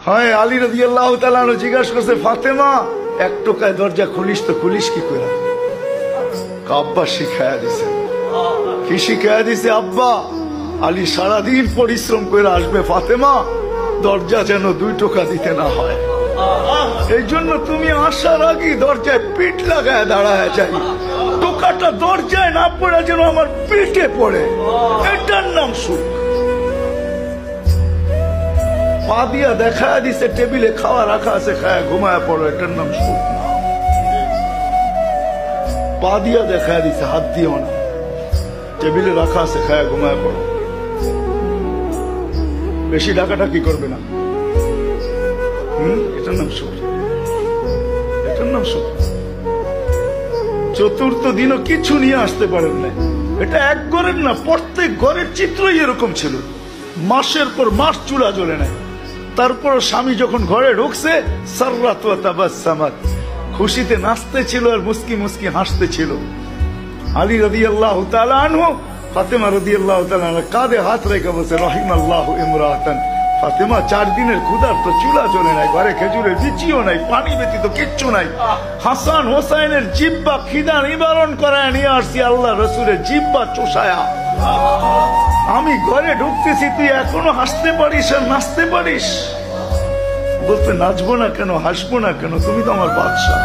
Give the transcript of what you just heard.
হয় আলী রাদিয়াল্লাহু তাআলা আনহু জিজ্ঞাসা করছে, ফাতেমা এক টোকায় দরজা খুলিস তো খুলিস কি করে? আব্বা শিখায়া দিছে। কি শিখায়া দিছে আব্বা? আলী সারাদিন পরিশ্রম করে আসবে, ফাতেমা দরজা যেন 2 টোকা দিতে না হয়। এই জন্য তুমি আসার আগে দরজায় পিঠ লাগায় দাঁড়ায় যাই, টোকাটা দরজায় না পড়ে যেন আমার পিঠে পড়ে। এটার নাম সুখ। পা দিয়া দেখা দিছে টেবিলে খাওয়া রাখা আছে, খায় ঘুমায় পড়ো, এটার নাম সুখ না। পা দিয়া দেখা দিছে, হাত দিও না, টেবিলে রাখা আছে, খায় ঘুমায় পড়ো। বেশি ডাকাডাকি করবে না। এটার নাম সুখ, এটার নাম সুখ। চতুর্থ দিনও কিছু নিয়ে আসতে পারেন না। এটা এক ঘরের না, প্রত্যেক ঘরের চিত্রই এরকম ছিল। মাসের পর মাস চুলা জ্বলে নাই। তারপর স্বামী যখন ঘরে ঢুকছে, সাররাত ওয়া তাবাসসামাত, খুশিতে নাচতে ছিল আর মুস্কি মুস্কি হাসতে ছিল। আলী রাদিয়াল্লাহু তাআলা আনহু ফাতেমা রাদিয়াল্লাহু তাআলা আনহা কাঁধে হাত রেখে বলছে, রাহিমাল্লাহু ইমরাতান। ফাতেমা 4 দিনের ক্ষুধার তো চুলা জ্বলে নাই, ঘরে খেজুরের বিচিও নাই, পানি ব্যতীত কিচ্ছু নাই। হাসান হোসাইনের জিব্বা খিদা নিবারণ করায় নিয়ে আসছি আল্লাহ রসুলের জিব্বা চোষায়া। আমি ঘরে ঢুকতেছি, তুই এখনো হাসতে পারিস আর নাচতে পারিস? বলতে নাচবো না কেন, হাসবো না কেন? তুমি তো আমার বাদশা।